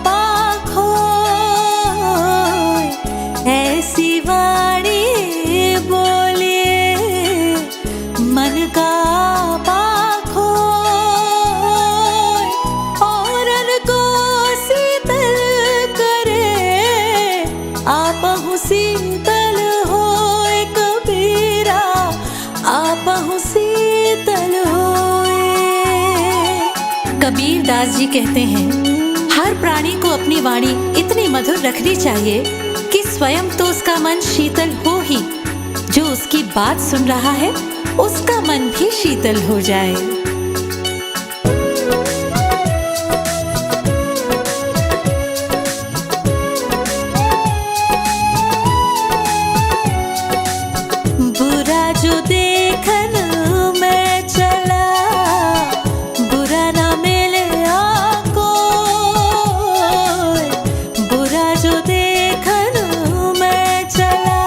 पाखो ऐसी वाणी बोलिए मन का पाखो औरन को शीतल करे आपहु शीतल होए कबीरा आपहु शीतल होए। कबीर दास जी कहते हैं हर प्राणी को अपनी वाणी इतनी मधुर रखनी चाहिए कि स्वयं तो उसका मन शीतल हो ही, जो उसकी बात सुन रहा है उसका मन भी शीतल हो जाए। बुरा जो देखन में चला बुरा ना मिले आको, बुरा जो देखन में चला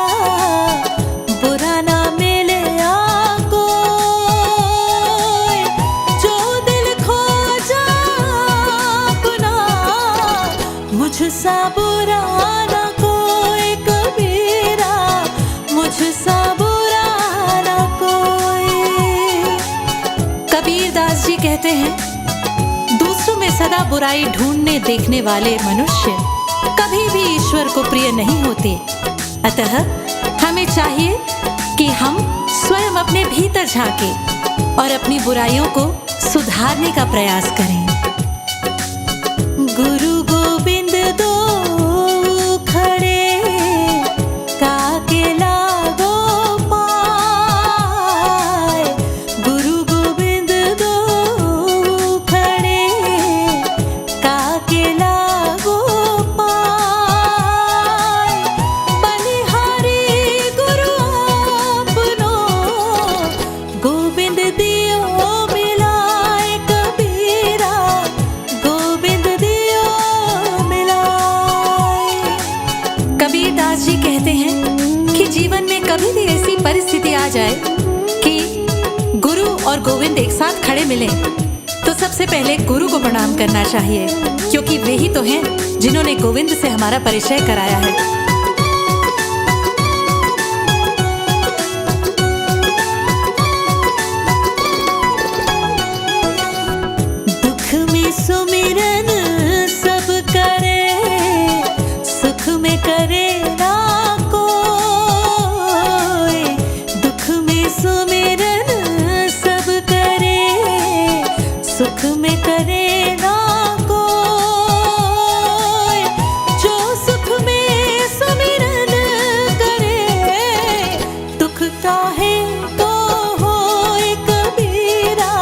बुरा ना मिले आको, जो दिल खो जा अपना मुझसा बुरा ना कोई कबीरा मुझसा कबीर दास जी कहते हैं दूसरों में सदा बुराई ढूंढने देखने वाले मनुष्य कभी भी ईश्वर को प्रिय नहीं होते। अतः हमें चाहिए कि हम स्वयं अपने भीतर झांकें और अपनी बुराइयों को सुधारने का प्रयास करें। गुरु गोविंद दो खड़े काके लागो पाए, गुरु गोविंद दो खड़े काके लागो पाए, बलिहारी गुरु अपनो गोविंद दियो मिलाए कबीरा गोविंद दियो मिलाए। कबीर दास जी कहते हैं कि जीवन में कभी भी ऐसी परिस्थिति आ जाए कि गुरु और गोविंद एक साथ खड़े मिलें तो सबसे पहले गुरु को प्रणाम करना चाहिए, क्योंकि वे ही तो हैं जिन्होंने गोविंद से हमारा परिचय कराया है। दुख में सुमिरन सब करे सुख में करे ना कोई, दुख में सुमिरन सब करे सुख में करे ना कोई, जो सुख में सुमिरन करे दुख काहे को होए कबीरा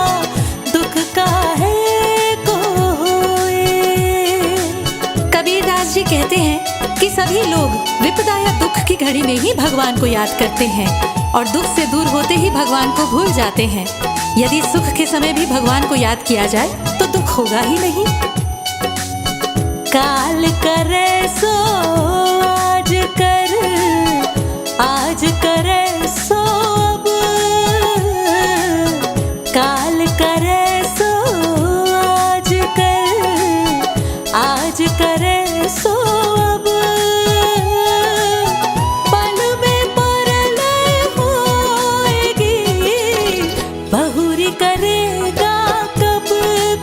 दुख काहे को होए। कबीर दास जी कहते हैं कि सभी लोग विपदा या दुख की घड़ी में ही भगवान को याद करते हैं और दुख से दूर होते ही भगवान को भूल जाते हैं। यदि सुख के समय भी भगवान को याद किया जाए तो दुख होगा ही नहीं। काल करे सो आज करे सो अब, काल करे सो आज करे सो अब, पल में परलय होएगी बहुरी करेगा कब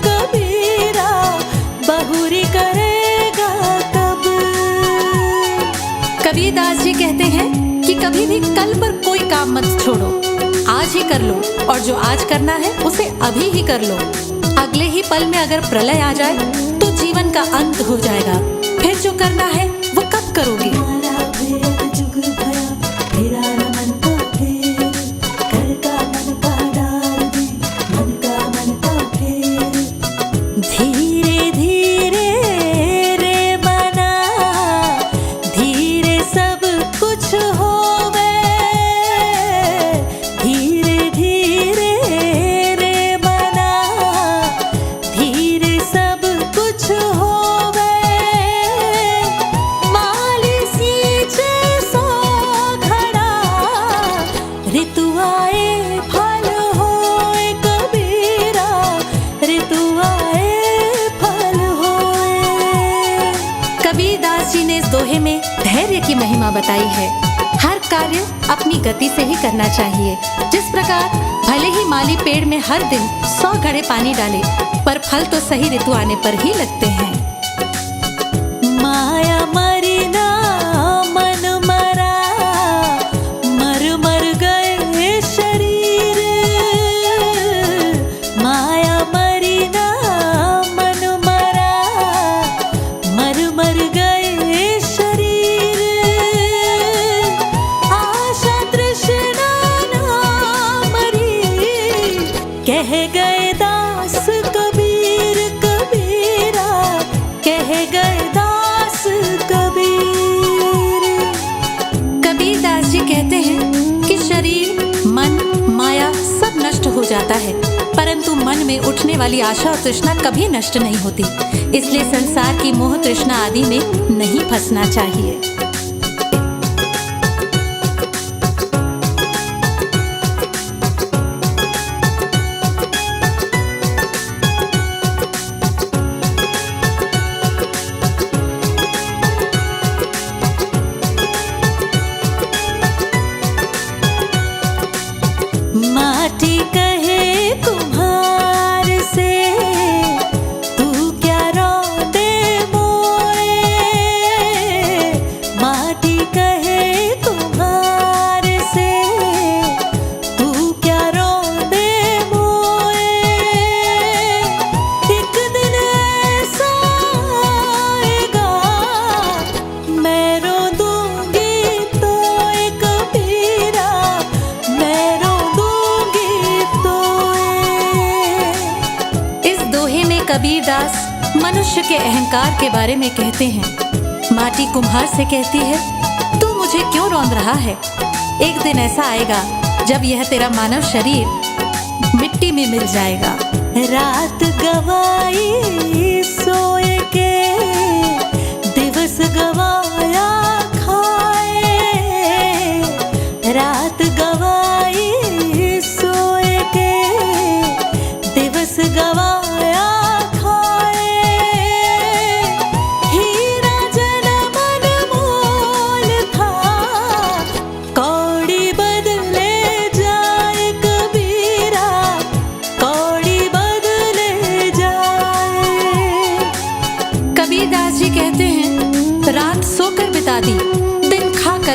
कबीरा बहुरी करेगा कब। कबीर दास जी कहते हैं कि कभी भी कल पर कोई काम मत छोड़ो, आज ही कर लो और जो आज करना है उसे अभी ही कर लो। अगले ही पल में अगर प्रलय आ जाए तो जीवन का अंत हो जाएगा, फिर जो करना है वो कब करोगे। धीरे धीरे रे मना धीरे सब कुछ होवे, धीरे धीरे रे मना धीरे सब कुछ होवे, मालिश जी ने इस दोहे में धैर्य की महिमा बताई है। हर कार्य अपनी गति से ही करना चाहिए। जिस प्रकार भले ही माली पेड़ में हर दिन 100 घड़े पानी डाले, पर फल तो सही ऋतु आने पर ही लगते हैं। माया मरी ना मन मरा, मर मर गए शरीर। माया मरी ना मन मरा, मर मर गए शरीर। आशा तृष्णा ना मरी, कह गए दास कबीर कबीरा, कह गए दास कबीर। कबीर दास जी कहते हैं कि शरीर, मन, माया सब नष्ट हो जाता है, परंतु मन में उठने वाली आशा और तृष्णा कभी नष्ट नहीं होती। इसलिए संसार की मोह तृष्णा आदि में नहीं फंसना चाहिए। माटी कहे कुम्हार से, तू क्या रौंदे मोए। माटी कहे कुम्हार से, तू क्या रौंदे मोए। एक दिन ऐसा आएगा, मैं रो दूंगी तो एक कबीरा, मैं कबीर दास मनुष्य के अहंकार के बारे में कहते हैं। माटी कुम्हार से कहती है, तू मुझे क्यों रौंद रहा है। एक दिन ऐसा आएगा जब यह तेरा मानव शरीर मिट्टी में मिल जाएगा। रात गवाई सोए के, दिवस गवाया खाए। रात गवाई सोए के, दिवस गवाया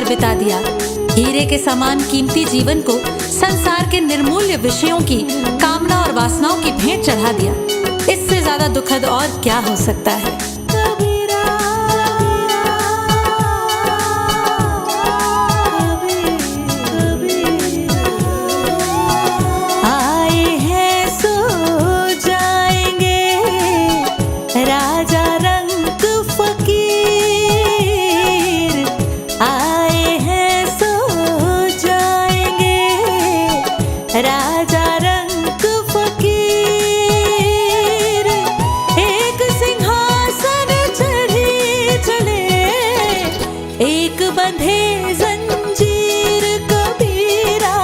बिता दिया। हीरे के समान कीमती जीवन को संसार के निर्मूल्य विषयों की कामना और वासनाओं की भेंट चढ़ा दिया। इससे ज्यादा दुखद और क्या हो सकता है। आए हैं सो जाएंगे, राजा रंग फकीर। राजा रंग फकीर, एक सिंहासन चढ़े चले, एक बंधे जंजीर कबीरा,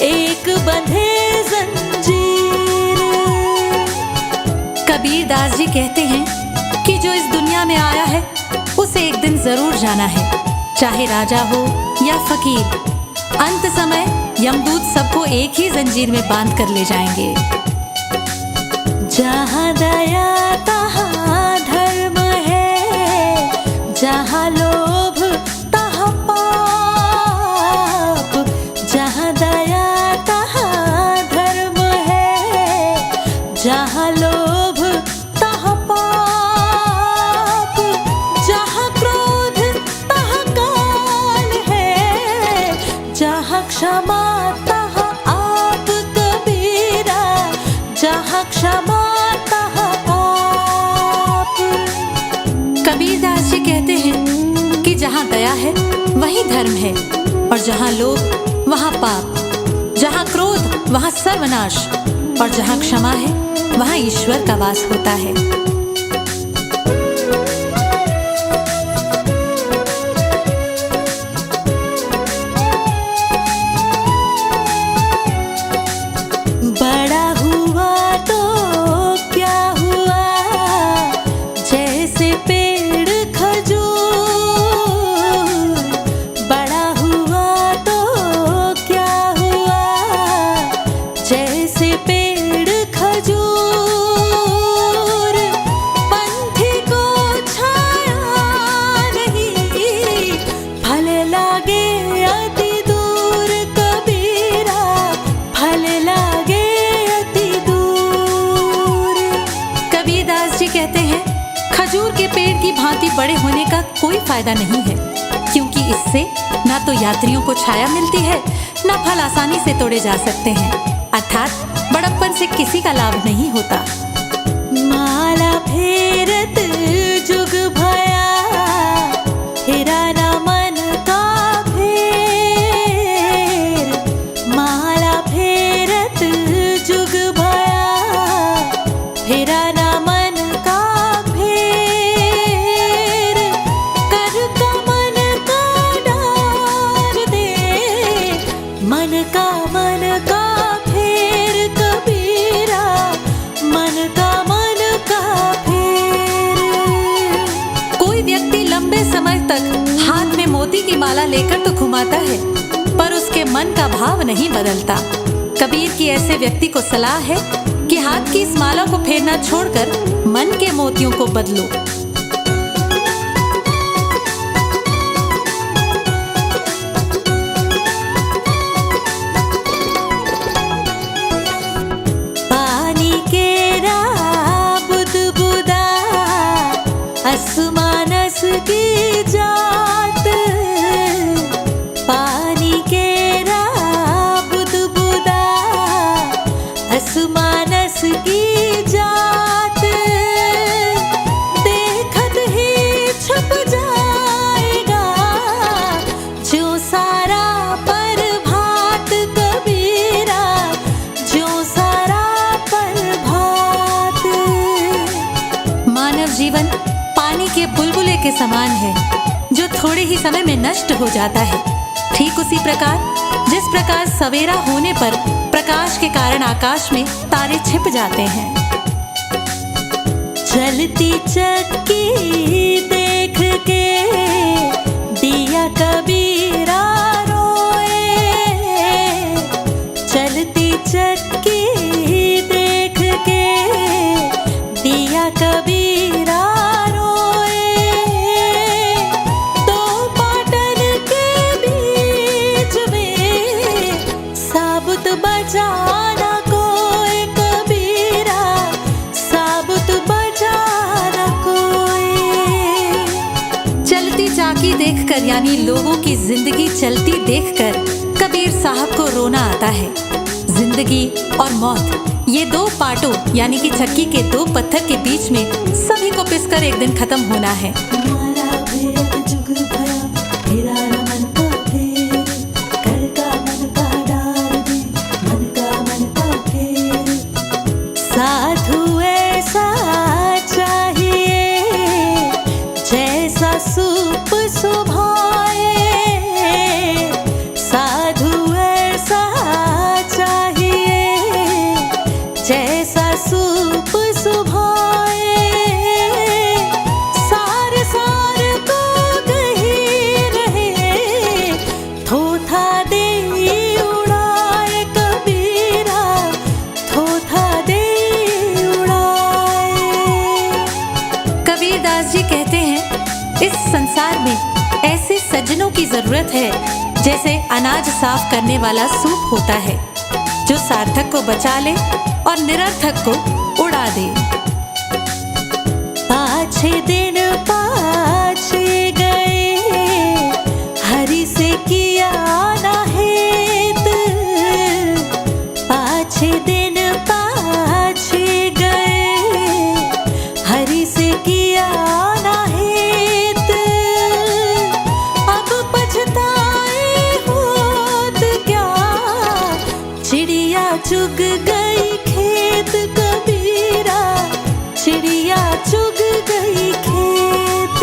एक बंधे जंजीर। कबीर दास जी कहते हैं कि जो इस दुनिया में आया है उसे एक दिन जरूर जाना है, चाहे राजा हो या फकीर। अंत समय यमदूत सबको एक ही जंजीर में बांध कर ले जाएंगे। जहाँ दया तहाँ धर्म है, जहाँ लोभ तहाँ पाप। जहाँ दया तहाँ धर्म है, जहाँ लोभ तहाँ पाप। जहाँ क्रोध तहाँ काल है, जहाँ क्षमा तहाँ आप कबीरा, जहाँ क्षमा तहाँ आप। कबीर दास जी कहते हैं कि जहाँ दया है वहीं धर्म है, और जहाँ लोभ वहाँ पाप। जहाँ क्रोध वहाँ सर्वनाश, और जहाँ क्षमा है वहाँ ईश्वर का वास होता है। जैसे पेड़ खजूर पेड़ की भांति बड़े होने का कोई फायदा नहीं है, क्योंकि इससे ना तो यात्रियों को छाया मिलती है, ना फल आसानी से तोड़े जा सकते हैं, अर्थात बड़प्पन से किसी का लाभ नहीं होता। माला फेरत जुग भया, फेरा ना मन का फेर। माला फेरत जुग भया, फेरा ना मन का फेर। कर का मन का डार दे, मन का फेर कबीरा, मन का फेर। कोई व्यक्ति लंबे समय तक हाथ में मोती की माला लेकर तो घुमाता है, पर उसके मन का भाव नहीं बदलता। कबीर की ऐसे व्यक्ति को सलाह है कि हाथ की इस माला को फेरना छोड़कर मन के मोतियों को बदलो। पानी केरा बुदबुदा, असमानस की जात। पानी केरा बुदबुदा, असमानस की जात। देखत ही छप जाएगा जो सारा प्रभात कबीरा, जो सारा प्रभात। मानव जीवन पानी के बुलबुले के समान है, जो थोड़े ही समय में नष्ट हो जाता है। ठीक उसी प्रकार जिस प्रकार सवेरा होने पर प्रकाश के कारण आकाश में तारे छिप जाते हैं। चलती चक्की देख के दिया कबीरा रोए। चलती चक्की देख के दिया कबीरा रोए। दो पाटन के बीच में साबुत बजाना कोई कबीरा, साबुत बजाना कोई। चलती चाकी देखकर यानी लोगों की जिंदगी चलती देखकर कबीर साहब को रोना आता है। जिंदगी और मौत, ये दो पाटों यानी कि चक्की के दो पत्थर के बीच में सभी को पिसकर एक दिन खत्म होना है। साधु ऐसा चाहिए जैसा सूप सुभाए। साधु ऐसा चाहिए जैसा सूप सुभाए। सार सार को गही रहे, थोथा दे उड़ाए कबीरा, थोथा दे उड़ाए। कबीरदास जी कहते हैं, इस संसार में ऐसे सज्जनों की जरूरत है जैसे अनाज साफ करने वाला सूप होता है, जो सार्थक को बचा ले और निरर्थक को उड़ा दे। पाछे दिन पाछे गए, हरि से किया ना हेत। पाछे दिन पाछे गए, हरि से किया ना हेत। अब पछताए होत क्या, चिड़िया चुग गई खेत कबीरा, चिड़िया चुग गई खेत।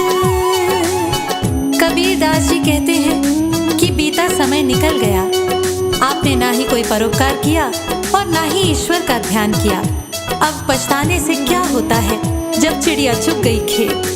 कबीरदास जी कहते हैं कि बीता समय निकल गया, आपने ना ही कोई परोपकार किया और ना ही ईश्वर का ध्यान किया। अब पछताने से क्या होता है जब चिड़िया चुग गई खेत।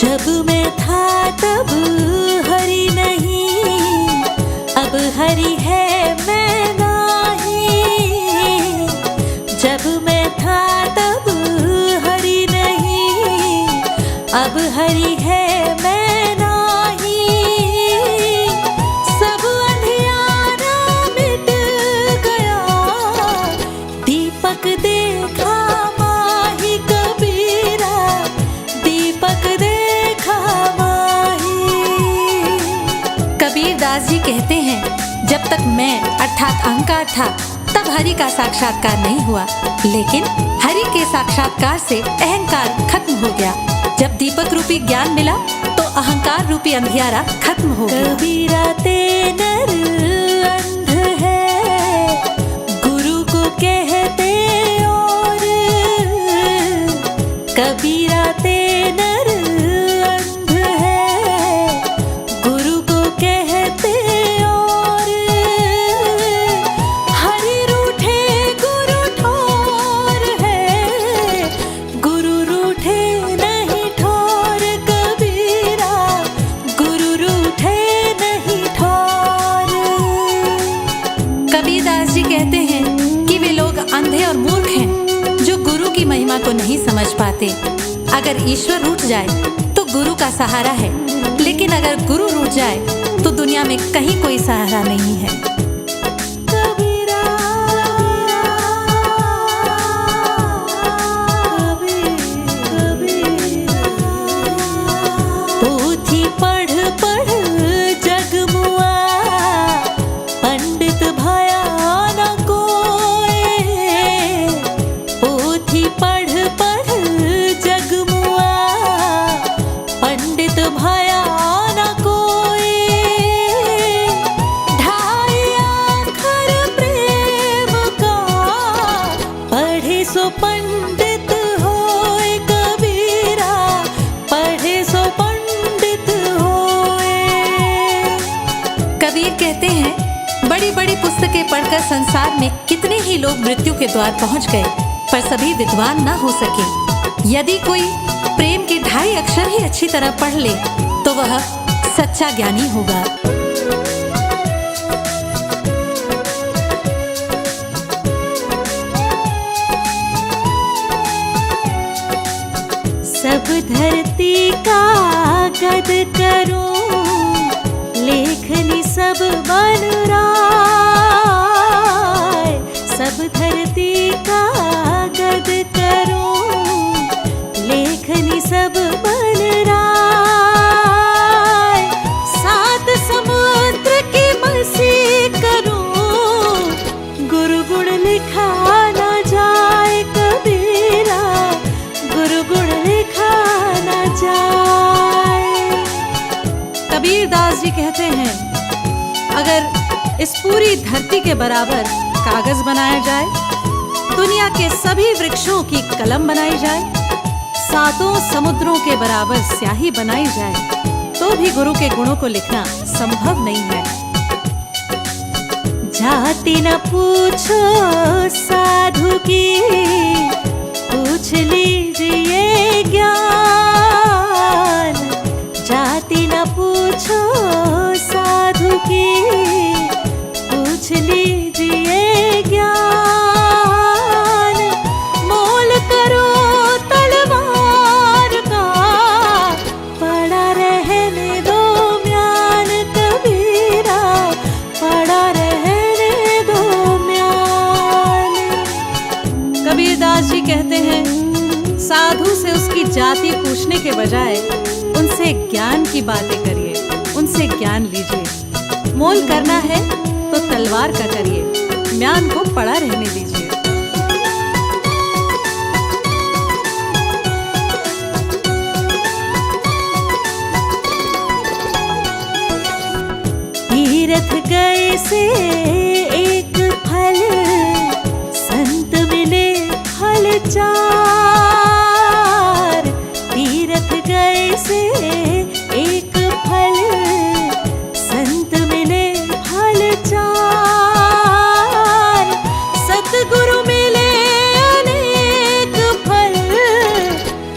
जब मैं था तब हरि नहीं, अब हरि है मैं नहीं। अब हरि है मैं नाही, सब अंधियारा मिट गया, दीपक देखा माही कबीरा, दीपक देखा माही। कबीर दास जी कहते हैं, जब तक मैं अर्थात अहंकार था तब हरि का साक्षात्कार नहीं हुआ, लेकिन हरि के साक्षात्कार से अहंकार खत्म हो गया। जब दीपक रूपी ज्ञान मिला तो अहंकार रूपी अंधियारा खत्म हो गया। कबीरा ते नर अंध है, गुरु को कहते और, कबीरा ते नर अंध है, गुरु को कहते और, हरि रूठे गुरु ठोर है, गुरु रूठे नहीं ठोर, कबीरा गुरु रूठे नहीं ठोर। कबीरदास जी कहते हैं कि वे लोग अंधे और मूर्ख हैं जो गुरु की महिमा को नहीं समझ पाते। अगर ईश्वर रूठ जाए तो गुरु का सहारा है, लेकिन अगर गुरु रूठ जाए तो दुनिया में कहीं कोई सहारा नहीं है। कबीरा पोथी पढ़ पढ़ जग मुआ, पंडित भया न कोय, पोथी पढ़ पढ़ जग मुआ, पंडित भया न कोय, ढाई आखर प्रेम का, पढ़े सो पंडित होए, कबीरा पढ़े सो पंडित होए। कबीर कहते हैं, बड़ी बड़ी पुस्तकें पढ़कर संसार में कितने ही लोग मृत्यु के द्वार पहुंच गए, पर सभी विद्वान न हो सके। यदि कोई प्रेम के ढाई अक्षर ही अच्छी तरह पढ़ ले तो वह सच्चा ज्ञानी होगा। सब धरती का गद करूं, लेखनी सब बन राय, सब धरती का गद करूं, लेखनी सब बन राय, सात समुद्र की मसी करूं, गुरु गुण लिखा न जाए, कबीरा गुरु गुण लिखा न जाए। कबीरदास जी कहते हैं, अगर इस पूरी धरती के बराबर कागज बनाया जाए, दुनिया के सभी वृक्षों की कलम बनाई जाए, सातों समुद्रों के बराबर स्याही बनाई जाए, तो भी गुरु के गुणों को लिखना संभव नहीं है। जाति न पूछो साधु की, पूछ लीजिए ज्ञान, जाति न पूछो साधु की, पूछ लीजिए ज्ञान, मोल करो तलवार का, पड़ा रहने दो म्यान, कबीरा पड़ा रहने दो म्यान। कबीरदास जी कहते हैं, साधु से उसकी जाति पूछने के बजाय उनसे ज्ञान की बातें करिए, उनसे ज्ञान लीजिए। मोल करना है तो तलवार का करिए, म्यान को पड़ा रहने दीजिए। तीरथ गए से एक फल, संत मिले फल चार, तीरथ गए से एक फल, संत मिले फल चार, सतगुरु मिले अनेक फल,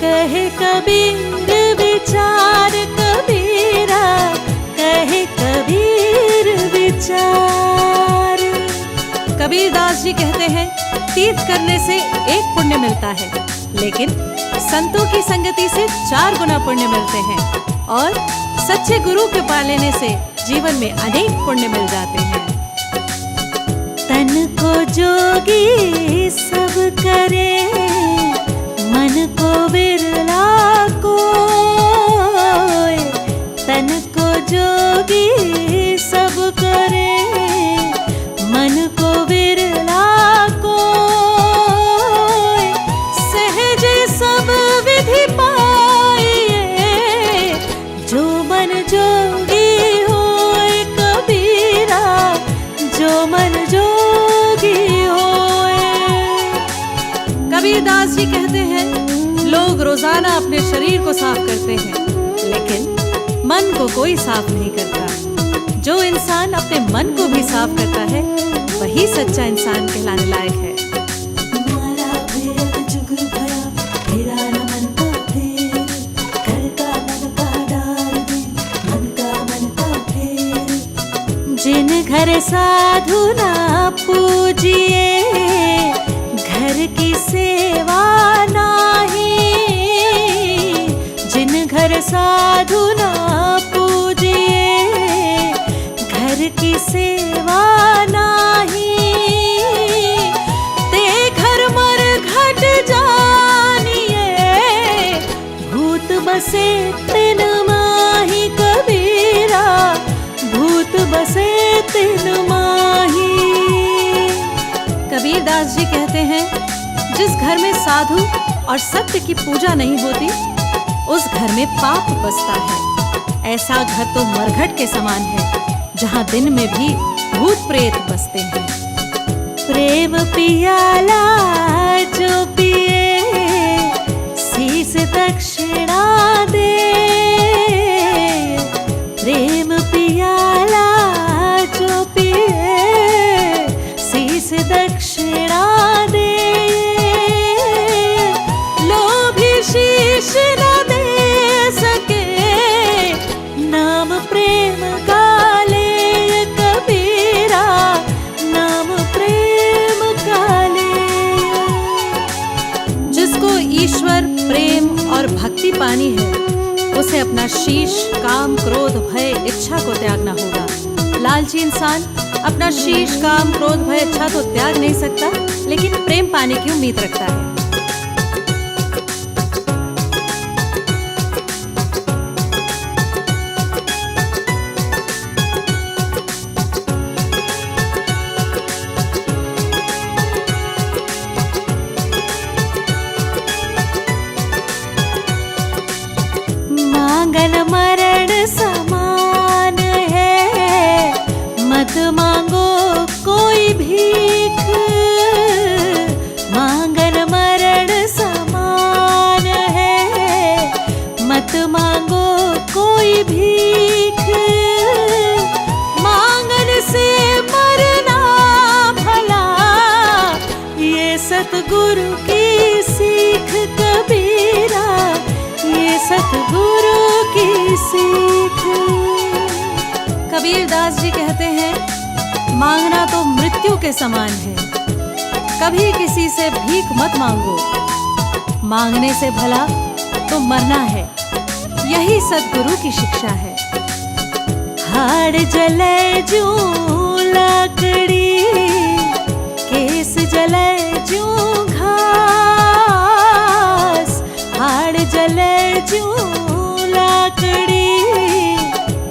कहे कबीर विचार, कबीरा कहे कबीर विचार। कबीरदास जी कहते हैं, तीर्थ करने से 1 पुण्य मिलता है, लेकिन संतों की संगति से 4 गुना पुण्य मिलते हैं और सच्चे गुरु के पा लेने से जीवन में अनेक पुण्य मिल जाते हैं। तन को जोगी सब करे, मन को बिरला कोय। तन को जोगी सब करे, मन को बिरला कोय। सहज सब विधि पाइए, जो मन जोगी होय कबीरा, जो मन जोगी होय। कबीरदास जी कहते हैं, लोग रोजाना अपने शरीर को साफ करते हैं, लेकिन मन को कोई साफ नहीं करता। जो इंसान अपने मन को भी साफ करता है, वही सच्चा इंसान कहलाने लायक है। जिन घर साधु ना पूजिए, घर की सेवा नाही। जिन घर साधु ना पूजिए, घर की सेवा नाही। ते घर मर घट जानिए, भूत बसे तिन माही कबीरा, भूत बसे तिन माही। कबीरदास जी कहते हैं, जिस घर में साधु और सत्य की पूजा नहीं होती, उस घर में पाप बसता है। ऐसा घर तो मरघट के समान है, जहाँ दिन में भी भूत प्रेत बसते हैं। प्रेम पियाला जो पिए, शीस दक्षिणा दे। प्रेम पियाला जो पिए, शीस दक्षिणा दे। लोभी शीश न दे सके, नाम प्रेम का ले कबीरा, नाम प्रेम का ले। जिसको ईश्वर प्रेम और भक्ति पानी है, उसे अपना शीश, काम, क्रोध, भय, इच्छा को त्यागना होगा। लालची इंसान अपना शीश, काम, क्रोध, भय, इच्छा तो त्याग नहीं सकता, लेकिन प्रेम पाने की उम्मीद रखता है। मांगन मरण समान है, मत मांगो कोई भीख। मांगन मरण समान है, मत मांगो कोई भीख। मांगन से मरना भला, ये सतगुरु की सीख कबीरा, ये सतगुरु की सीख। कबीरदास जी कहते हैं, मांगना तो मृत्यु के समान है, कभी किसी से भीख मत मांगो। मांगने से भला तो मरना है, यही सतगुरु की शिक्षा है। हाड़ जले जूं लकड़ी, केस जले जूं घास। हाड़ जले जूं लकड़ी,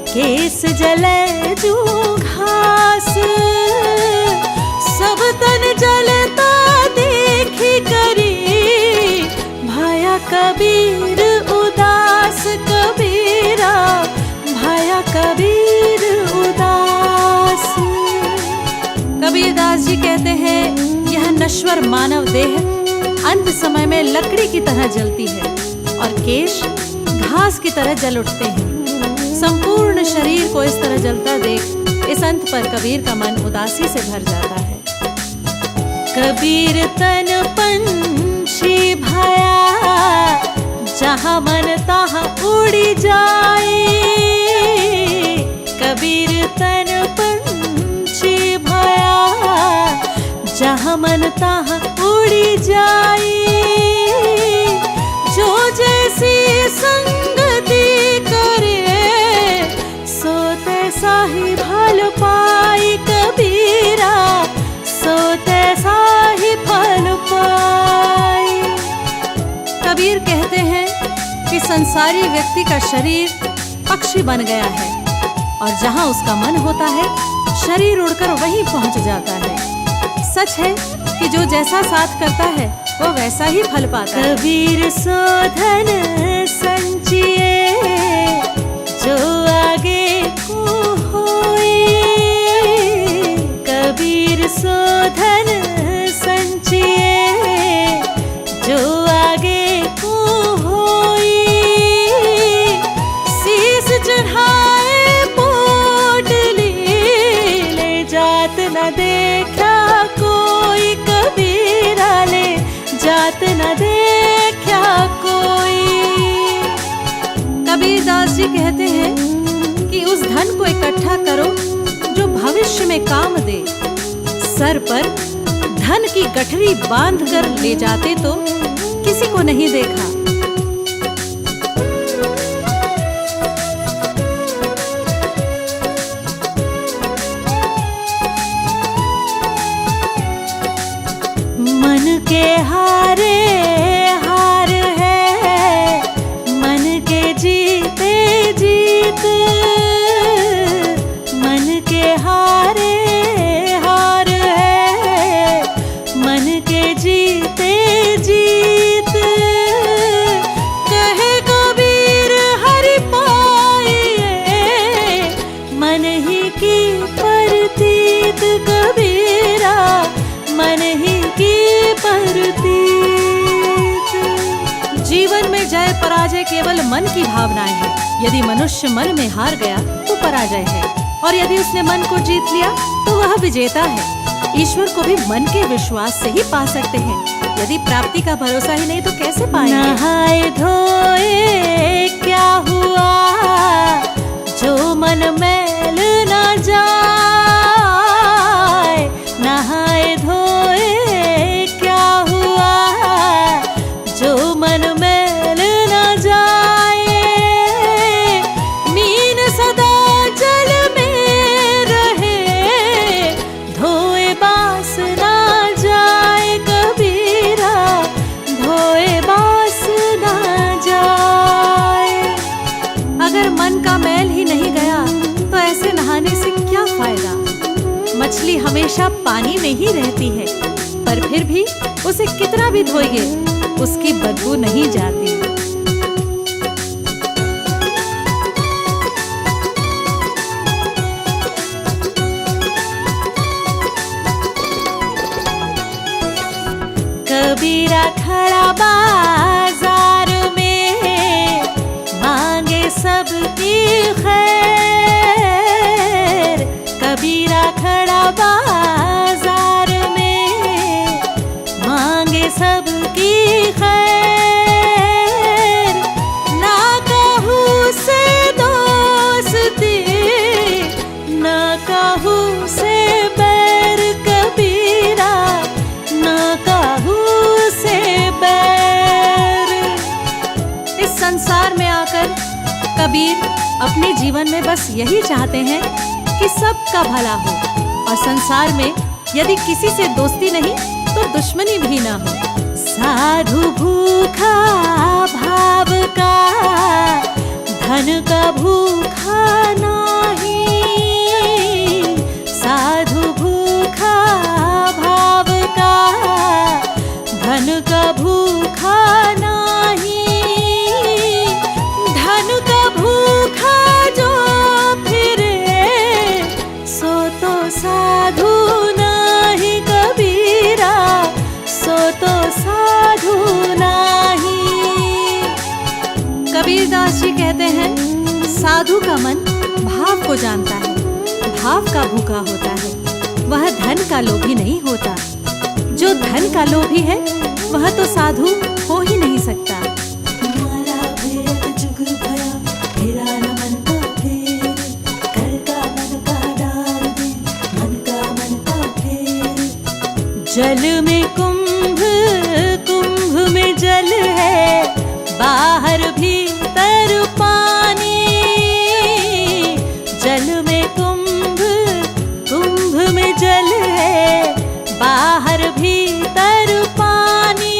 केस जले जूं घास। सब तन जलता देखी करी, भाया कबीर उदास कबीरा, भाया कबीर उदास। कबीरदास जी कहते हैं, यह नश्वर मानव देह अंत समय में लकड़ी की तरह जलती है और केश घास की तरह जल उठते हैं। संपूर्ण शरीर को इस तरह जलता देख इस अंत पर कबीर का मन उदासी से भर जाता है। कबीर तन पंछी भया, जहाँ मन तहाँ उड़ी जाए। कबीर तन पंछी भया, जहाँ मन तहाँ संसारी व्यक्ति का शरीर पक्षी बन गया है और जहाँ उसका मन होता है शरीर उड़कर वहीं पहुँच जाता है। सच है कि जो जैसा साथ करता है वो वैसा ही फल पाता है। कबीर सो धन संचिए जो आगे को होए, कबीर सो धन संचिए जो आगे को होए, शीस चढ़ाए पोटली ले जात न देखा कोई, कबीरा ले जात न देखा कोई। कबीर दास जी कहते हैं कि उस धन को इकट्ठा करो जो भविष्य में काम दे। सर पर धन की गठरी बांध कर ले जाते तो किसी को नहीं देखा। मन के हारे हार है, मन के जीते जीत, मन के हारे हार है, मन के जीते जीत। कहे कबीर हरि पाइए मन ही की प्रतीत, कबीरा मन ही की प्रतीत। जीवन में जय पराजय केवल मन की भावनाएं हैं। यदि मनुष्य मन में हार गया तो पराजय है, और यदि उसने मन को जीत लिया तो वह विजेता है। ईश्वर को भी मन के विश्वास से ही पा सकते हैं। यदि प्राप्ति का भरोसा ही नहीं तो कैसे पाएंगे? नहाए धोए क्या हुआ जो मन मैल न जाए, नहाए धोए क्या हुआ जो मन मैल न जाए। मीन सदा जल में रहे धोए बास ना जाए, कबीरा धोए बास ना जाए। अगर मन का मैल ही नहीं गया तो ऐसे नहाने से क्या फायदा? मछली हमेशा पानी में ही रहती है, पर फिर भी उसे कितना भी धोइए उसकी बदबू नहीं जाती। कबीरा खड़ा बाजार में मांगे सबकी खैर, कबीरा खड़ा बाजार में मांगे सबकी खैर। ना कहूँ से दोस्ती ना कहूँ से बैर, कबीरा ना कहूँ से बैर। इस संसार में आकर कबीर अपने जीवन में बस यही चाहते हैं कि सबका भला हो, और संसार में यदि किसी से दोस्ती नहीं तो दुश्मनी भी ना हो। साधु भूखा भाव का धन का भूखा नहीं, साधु भूखा भाव का धन का भूखा नहीं। धन का भूखा जो फिरे सो तो साधु नहीं, कबीरा सो तो साधु नहीं। कबीर दास जी कहते हैं साधु का मन भाव को जानता है, भाव का भूखा होता है, वह धन का लोभी नहीं होता। जो धन का लोभी है वह तो साधु हो ही नहीं सकता। जल में कुंभ कुंभ में जल है, बाहर भीतर पानी। जल में कुंभ कुंभ में जल है, बाहर भीतर पानी।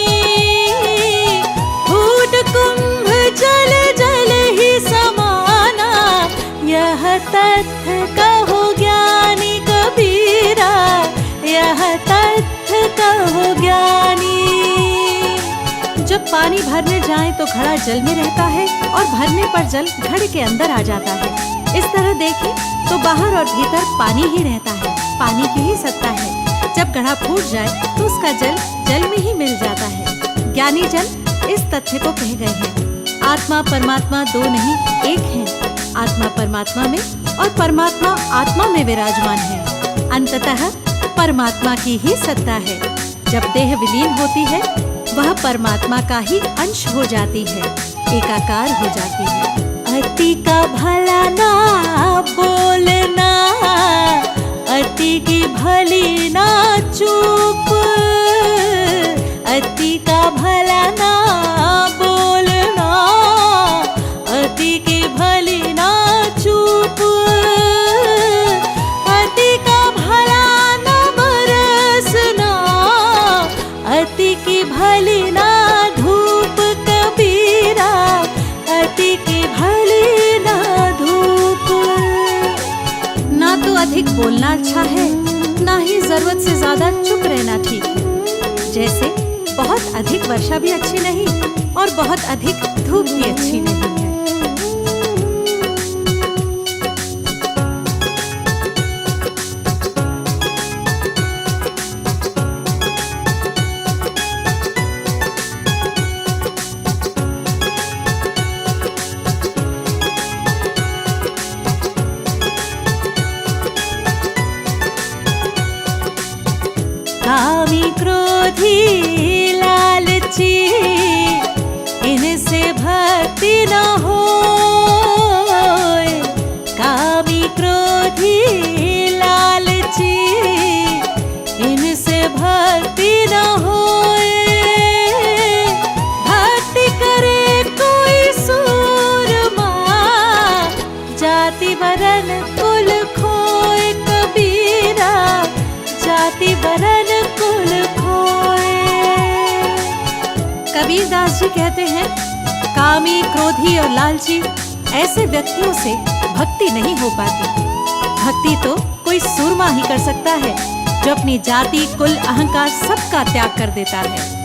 जब पानी भरने जाएं तो घड़ा जल में रहता है और भरने पर जल घड़े के अंदर आ जाता है। इस तरह देखें तो बाहर और भीतर पानी ही रहता है, पानी की ही सत्ता है। जब घड़ा फूट जाए तो उसका जल जल में ही मिल जाता है। ज्ञानी जन इस तथ्य को कह गए हैं, आत्मा परमात्मा दो नहीं एक है। आत्मा परमात्मा में और परमात्मा आत्मा में विराजमान है। अंततः परमात्मा की ही सत्ता है। जब देह विलीन होती है वह परमात्मा का ही अंश हो जाती है, एकाकार हो जाती है। अति का भला ना बोलना, अति की भली ना चूप। अति का भला ना बोलना, अति की भली ना चूप। अति का भला ना बरसना, अति की भली ना धूप। कबीरा अति की भली ना धूप। ना तो अधिक बोलना अच्छा है, ना ही जरूरत से ज्यादा चुप रहना ठीक है। जैसे बहुत अधिक वर्षा भी अच्छी नहीं और बहुत अधिक धूप भी अच्छी नहीं है। कामी क्रोधी लालची, इनसे भक्ति न होए। कामी क्रोधी लालची, इनसे भक्ति न होए। भक्ति करे कोई सूरमा, जाति वरन कुल खोए। कबीरा जाति वरन कुल खोए। कबीरदास जी कहते हैं, कामी क्रोधी और लालची ऐसे व्यक्तियों से भक्ति नहीं हो पाती। भक्ति तो कोई सूरमा ही कर सकता है जो अपनी जाति कुल अहंकार सबका त्याग कर देता है।